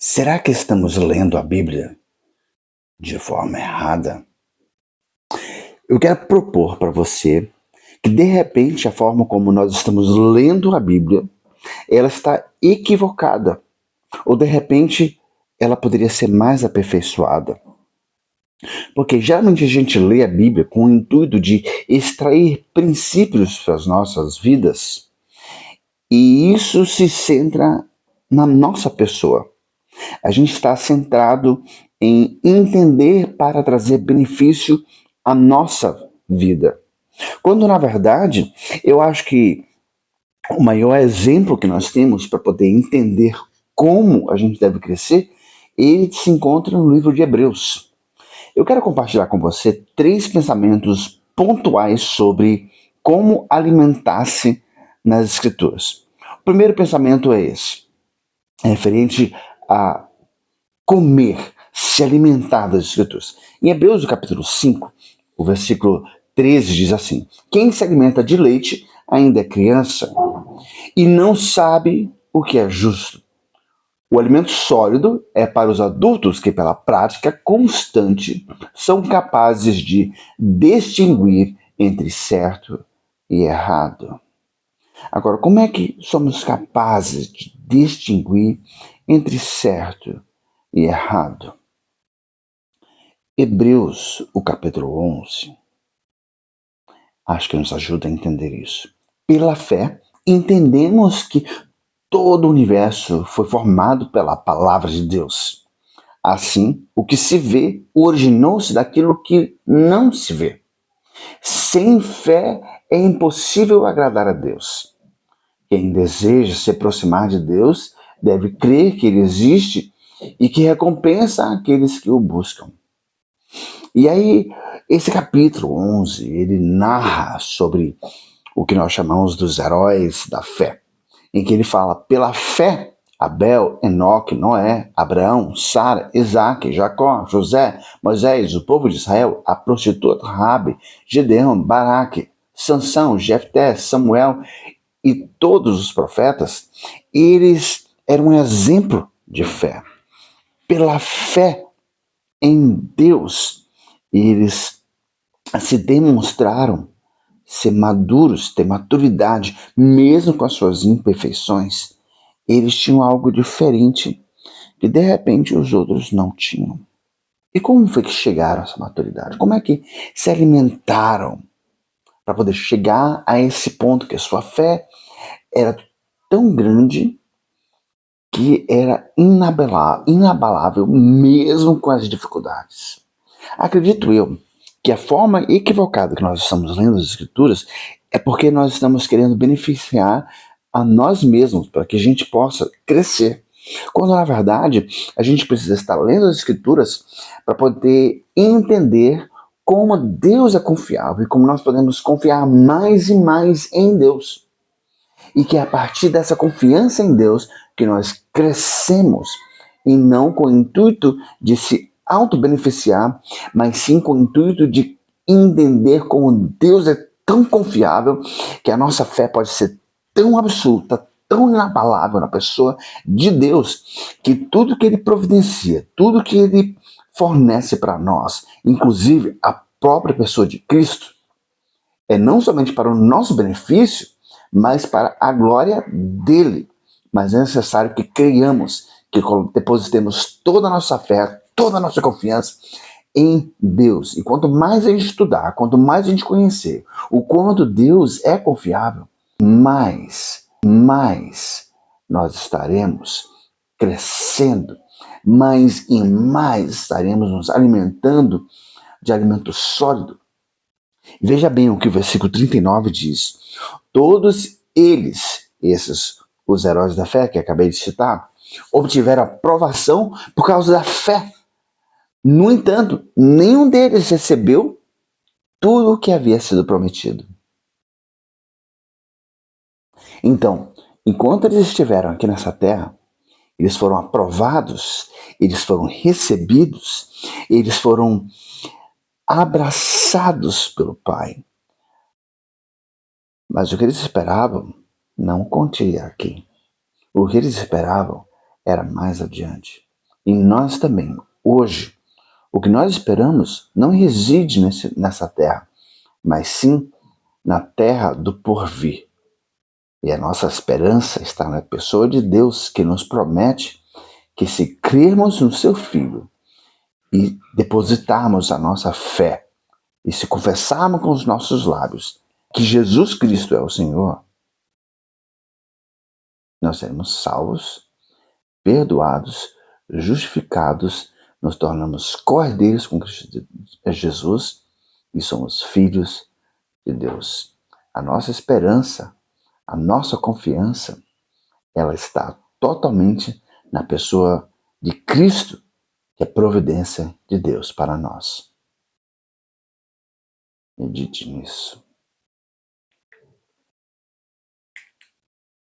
Será que estamos lendo a Bíblia de forma errada? Eu quero propor para você que, de repente, a forma como nós estamos lendo a Bíblia, ela está equivocada. Ou, de repente, ela poderia ser mais aperfeiçoada. Porque geralmente a gente lê a Bíblia com o intuito de extrair princípios para as nossas vidas. E isso se centra na nossa pessoa. A gente está centrado em entender para trazer benefício à nossa vida. Quando, na verdade, eu acho que o maior exemplo que nós temos para poder entender como a gente deve crescer, ele se encontra no livro de Hebreus. Eu quero compartilhar com você 3 pensamentos pontuais sobre como alimentar-se nas Escrituras. O primeiro pensamento é esse, é referente a comer, se alimentar das Escrituras. Em Hebreus, capítulo 5, o versículo 13 diz assim: quem se alimenta de leite ainda é criança e não sabe o que é justo. O alimento sólido é para os adultos que, pela prática constante, são capazes de distinguir entre certo e errado. Agora, como é que somos capazes de distinguir entre certo e errado? Hebreus, o capítulo 11, acho que nos ajuda a entender isso. Pela fé, entendemos que todo o universo foi formado pela palavra de Deus. Assim, o que se vê originou-se daquilo que não se vê. Sem fé é impossível agradar a Deus. Quem deseja se aproximar de Deus deve crer que Ele existe e que recompensa aqueles que o buscam. E aí, esse capítulo 11, ele narra sobre o que nós chamamos dos heróis da fé, em que ele fala, pela fé, Abel, Enoque, Noé, Abraão, Sara, Isaque, Jacó, José, Moisés, o povo de Israel, a prostituta Rabi, Gedeão, Baraque, Sansão, Jefté, Samuel e todos os profetas, eles eram um exemplo de fé. Pela fé em Deus, eles se demonstraram ser maduros, ter maturidade, mesmo com as suas imperfeições. Eles tinham algo diferente que de repente os outros não tinham. E como foi que chegaram a essa maturidade? Como é que se alimentaram para poder chegar a esse ponto que a sua fé era tão grande que era inabalável mesmo com as dificuldades? Acredito eu que a forma equivocada que nós estamos lendo as Escrituras é porque nós estamos querendo beneficiar a nós mesmos para que a gente possa crescer. Quando, na verdade, a gente precisa estar lendo as Escrituras para poder entender como Deus é confiável e como nós podemos confiar mais e mais em Deus. E que é a partir dessa confiança em Deus que nós crescemos, e não com o intuito de se auto-beneficiar, mas sim com o intuito de entender como Deus é tão confiável que a nossa fé pode ser tão absoluta, tão inabalável na pessoa de Deus, que tudo que Ele providencia, tudo que Ele fornece para nós, inclusive a própria pessoa de Cristo, é não somente para o nosso benefício, mas para a glória dele. Mas é necessário que creiamos, que depositemos toda a nossa fé, toda a nossa confiança em Deus. E quanto mais a gente estudar, quanto mais a gente conhecer o quanto Deus é confiável, mais nós estaremos crescendo, mais e mais estaremos nos alimentando de alimento sólido. Veja bem o que o versículo 39 diz. Todos eles, os heróis da fé que acabei de citar, obtiveram aprovação por causa da fé. No entanto, nenhum deles recebeu tudo o que havia sido prometido. Então, enquanto eles estiveram aqui nessa terra, eles foram aprovados, eles foram recebidos, eles foram abraçados pelo Pai. Mas o que eles esperavam não continha aqui. O que eles esperavam era mais adiante. em nós também. Hoje, o que nós esperamos não reside nessa terra, mas sim na terra do porvir. E a nossa esperança está na pessoa de Deus, que nos promete que se crermos no seu Filho e depositarmos a nossa fé e se confessarmos com os nossos lábios que Jesus Cristo é o Senhor, nós seremos salvos, perdoados, justificados, nos tornamos cordeiros com Cristo Jesus e somos filhos de Deus. A nossa esperança, a nossa confiança, ela está totalmente na pessoa de Cristo, que é providência de Deus para nós. Medite nisso.